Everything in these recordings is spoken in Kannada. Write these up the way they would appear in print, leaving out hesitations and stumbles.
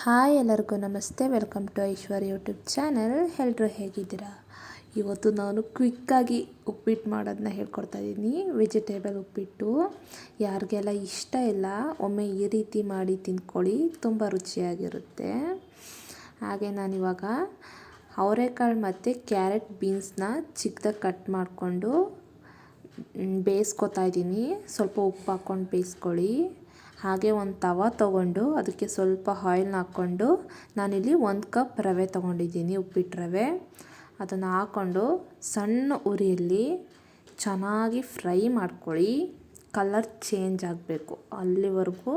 ಹಾಯ್ ಎಲ್ಲರಿಗೂ ನಮಸ್ತೆ. Welcome to Aishwarya YouTube channel. ಎಲ್ಲರೂ ಹೇಗಿದ್ದೀರಾ? ಇವತ್ತು ನಾನು ಕ್ವಿಕ್ಕಾಗಿ ಉಪ್ಪಿಟ್ಟು ಮಾಡೋದನ್ನ ಹೇಳ್ಕೊಡ್ತಾ ಇದ್ದೀನಿ. ವೆಜಿಟೇಬಲ್ ಉಪ್ಪಿಟ್ಟು ಯಾರಿಗೆಲ್ಲ ಇಷ್ಟ ಇಲ್ಲ ಒಮ್ಮೆ ಈ ರೀತಿ ಮಾಡಿ ತಿಂದ್ಕೊಳ್ಳಿ, ತುಂಬ ರುಚಿಯಾಗಿರುತ್ತೆ. ಹಾಗೆ ನಾನಿವಾಗ ಅವರೆಕಾಳು ಮತ್ತು ಕ್ಯಾರೆಟ್ ಬೀನ್ಸ್ನ ಚಿಕ್ಕದಾಗಿ ಕಟ್ ಮಾಡಿಕೊಂಡು ಬೇಯಿಸ್ಕೊತಾ ಇದ್ದೀನಿ. ಸ್ವಲ್ಪ ಉಪ್ಪು ಹಾಕ್ಕೊಂಡು ಬೇಯಿಸ್ಕೊಳ್ಳಿ. ಹಾಗೆ ಒಂದು ತವ ತೊಗೊಂಡು ಅದಕ್ಕೆ ಸ್ವಲ್ಪ ಆಯಿಲ್ನ ಹಾಕ್ಕೊಂಡು ನಾನಿಲ್ಲಿ 1 ಕಪ್ ರವೆ ತೊಗೊಂಡಿದ್ದೀನಿ, ಉಪ್ಪಿಟ್ಟು ರವೆ. ಅದನ್ನು ಹಾಕ್ಕೊಂಡು ಸಣ್ಣ ಉರಿಯಲ್ಲಿ ಚೆನ್ನಾಗಿ ಫ್ರೈ ಮಾಡ್ಕೊಳ್ಳಿ. ಕಲರ್ ಚೇಂಜ್ ಆಗಬೇಕು ಅಲ್ಲಿವರೆಗೂ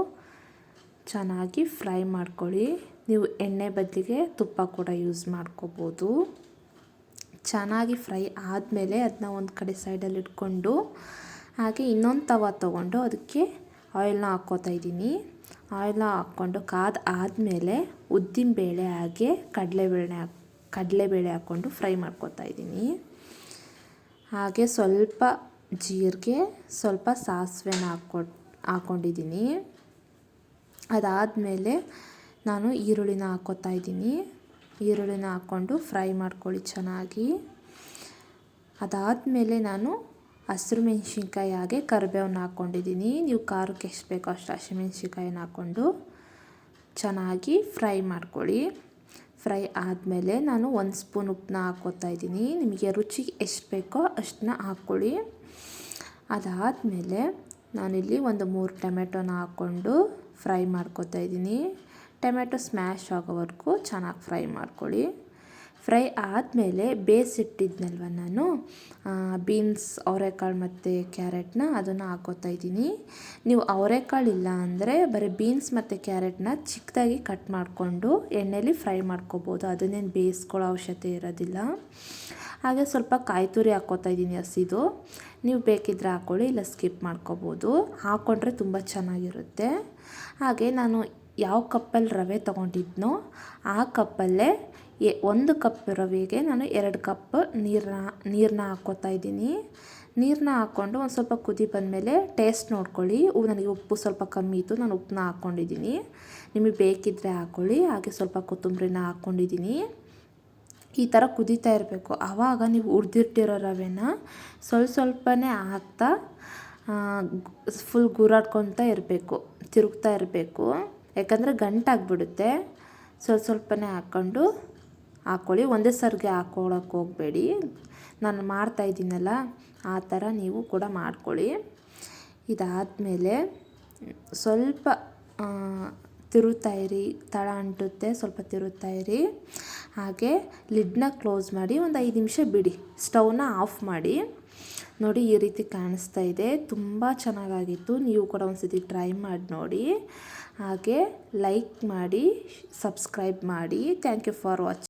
ಚೆನ್ನಾಗಿ ಫ್ರೈ ಮಾಡ್ಕೊಳ್ಳಿ. ನೀವು ಎಣ್ಣೆ ಬದಲಿಗೆ ತುಪ್ಪ ಕೂಡ ಯೂಸ್ ಮಾಡ್ಕೋಬೋದು. ಚೆನ್ನಾಗಿ ಫ್ರೈ ಆದಮೇಲೆ ಅದನ್ನ ಒಂದು ಕಡೆ ಸೈಡಲ್ಲಿ ಇಟ್ಕೊಂಡು ಹಾಗೆ ಇನ್ನೊಂದು ತವ ತೊಗೊಂಡು ಅದಕ್ಕೆ ಆಯಿಲ್ನ ಹಾಕ್ಕೋತಾ ಇದ್ದೀನಿ. ಆಯಿಲ್ನ ಹಾಕ್ಕೊಂಡು ಆದಮೇಲೆ ಉದ್ದಿನಬೇಳೆ ಹಾಗೆ ಕಡಲೆಬೇಳೆ ಹಾಕ್ಕೊಂಡು ಫ್ರೈ ಮಾಡ್ಕೋತಾ ಇದ್ದೀನಿ. ಹಾಗೆ ಸ್ವಲ್ಪ ಜೀರಿಗೆ, ಸ್ವಲ್ಪ ಸಾಸಿವೆನ ಹಾಕ್ಕೊಂಡಿದ್ದೀನಿ. ಅದಾದಮೇಲೆ ನಾನು ಈರುಳ್ಳಿನ ಹಾಕ್ಕೋತಾ ಇದ್ದೀನಿ. ಈರುಳ್ಳಿನ ಹಾಕ್ಕೊಂಡು ಫ್ರೈ ಮಾಡ್ಕೊಳ್ಳಿ ಚೆನ್ನಾಗಿ. ಅದಾದಮೇಲೆ ನಾನು ಹಸಿರು ಮೆಣಸಿನ್ಕಾಯಿ ಹಾಗೆ ಕರಿಬೇವನ್ನ ಹಾಕ್ಕೊಂಡಿದ್ದೀನಿ. ನೀವು ಖಾರಕ್ಕೆ ಎಷ್ಟು ಬೇಕೋ ಅಷ್ಟು ಹಸಿಮೆಣ್ಸಿನ್ಕಾಯಿನ ಹಾಕ್ಕೊಂಡು ಚೆನ್ನಾಗಿ ಫ್ರೈ ಮಾಡ್ಕೊಳ್ಳಿ. ಫ್ರೈ ಆದಮೇಲೆ ನಾನು 1 ಸ್ಪೂನ್ ಉಪ್ಪನ್ನ ಹಾಕ್ಕೋತಾ ಇದ್ದೀನಿ. ನಿಮಗೆ ರುಚಿಗೆ ಎಷ್ಟು ಬೇಕೋ ಅಷ್ಟನ್ನ ಹಾಕ್ಕೊಳ್ಳಿ. ಅದಾದಮೇಲೆ ನಾನಿಲ್ಲಿ ಒಂದು 3 ಟೊಮೆಟೊನ ಹಾಕ್ಕೊಂಡು ಫ್ರೈ ಮಾಡ್ಕೋತಾ ಇದ್ದೀನಿ. ಟೊಮೆಟೊ ಸ್ಮ್ಯಾಶ್ ಆಗೋವರೆಗೂ ಚೆನ್ನಾಗಿ ಫ್ರೈ ಮಾಡ್ಕೊಳ್ಳಿ. ಫ್ರೈ ಆದಮೇಲೆ ಬೇಯಿಸಿಟ್ಟಿದ್ನಲ್ವ ನಾನು ಬೀನ್ಸ್, ಅವರೆಕಾಳು ಮತ್ತು ಕ್ಯಾರೆಟ್ನ ಅದನ್ನು ಹಾಕ್ಕೋತಾ ಇದ್ದೀನಿ. ನೀವು ಅವರೆಕಾಳು ಇಲ್ಲ ಅಂದರೆ ಬರೀ ಬೀನ್ಸ್ ಮತ್ತು ಕ್ಯಾರೆಟ್ನ ಚಿಕ್ಕದಾಗಿ ಕಟ್ ಮಾಡಿಕೊಂಡು ಎಣ್ಣೆಲಿ ಫ್ರೈ ಮಾಡ್ಕೋಬೋದು. ಅದನ್ನೇನು ಬೇಯಿಸ್ಕೊಳ್ಳೋ ಅವಶ್ಯಕತೆ ಇರೋದಿಲ್ಲ. ಹಾಗೆ ಸ್ವಲ್ಪ ಕಾಯಿ ತುರಿ ಹಾಕ್ಕೋತಾ ಇದ್ದೀನಿ ಹಸಿದು. ನೀವು ಬೇಕಿದ್ದರೆ ಹಾಕ್ಕೊಳ್ಳಿ, ಇಲ್ಲ ಸ್ಕಿಪ್ ಮಾಡ್ಕೋಬೋದು. ಹಾಕ್ಕೊಂಡ್ರೆ ತುಂಬ ಚೆನ್ನಾಗಿರುತ್ತೆ. ಹಾಗೆ ನಾನು ಯಾವ ಕಪ್ಪಲ್ಲಿ ರವೆ ತೊಗೊಂಡಿದ್ನೋ ಆ ಕಪ್ಪಲ್ಲೇ 1 ಕಪ್ ರವೆಗೆ ನಾನು 2 ಕಪ್ ನೀರನ್ನ ಹಾಕ್ಕೋತಾ ಇದ್ದೀನಿ. ನೀರನ್ನ ಹಾಕ್ಕೊಂಡು ಒಂದು ಸ್ವಲ್ಪ ಕುದಿ ಬಂದಮೇಲೆ ಟೇಸ್ಟ್ ನೋಡ್ಕೊಳ್ಳಿ. ನನಗೆ ಉಪ್ಪು ಸ್ವಲ್ಪ ಕಮ್ಮಿ ಇತ್ತು, ನಾನು ಉಪ್ಪನ್ನ ಹಾಕ್ಕೊಂಡಿದ್ದೀನಿ. ನಿಮಗೆ ಬೇಕಿದ್ದರೆ ಹಾಕ್ಕೊಳ್ಳಿ. ಹಾಗೆ ಸ್ವಲ್ಪ ಕೊತ್ತಂಬರಿನ ಹಾಕ್ಕೊಂಡಿದ್ದೀನಿ. ಈ ಥರ ಕುದೀತಾ ಇರಬೇಕು. ಆವಾಗ ನೀವು ಹುರಿದಿಟ್ಟಿರೋ ರವೆನ ಸ್ವಲ್ಪನೇ ಹಾಕ್ತಾ ಫುಲ್ ಗುರಾಡ್ಕೊತಾ ಇರಬೇಕು, ತಿರುಗ್ತಾ ಇರಬೇಕು. ಯಾಕಂದರೆ ಗಂಟಾಗಿಬಿಡುತ್ತೆ. ಸ್ವಲ್ಪನೇ ಹಾಕ್ಕೊಳ್ಳಿ. ಒಂದೇ ಸರ್ಗೆ ಹಾಕ್ಕೊಳ್ಳೋಕೆ ಹೋಗಬೇಡಿ. ನಾನು ಮಾಡ್ತಾಯಿದ್ದೀನಲ್ಲ ಆ ಥರ ನೀವು ಕೂಡ ಮಾಡ್ಕೊಳ್ಳಿ. ಇದಾದಮೇಲೆ ಸ್ವಲ್ಪ ತಿರುಗ್ತಾಯಿರಿ, ತಳ ಅಂಟುತ್ತೆ, ಸ್ವಲ್ಪ ತಿರುಗ್ತಾಯಿರಿ. ಹಾಗೆ ಲಿಡ್ನ ಕ್ಲೋಸ್ ಮಾಡಿ ಒಂದು 5 ನಿಮಿಷ ಬಿಡಿ. ಸ್ಟವ್ನ ಆಫ್ ಮಾಡಿ. ನೋಡಿ ಈ ರೀತಿ ಕಾಣಿಸ್ತಾ ಇದೆ. ತುಂಬ ಚೆನ್ನಾಗಾಗಿತ್ತು. ನೀವು ಕೂಡ ಒಂದ್ಸತಿ ಟ್ರೈ ಮಾಡಿ ನೋಡಿ. ಹಾಗೆ ಲೈಕ್ ಮಾಡಿ, ಸಬ್ಸ್ಕ್ರೈಬ್ ಮಾಡಿ. Thank you for watching.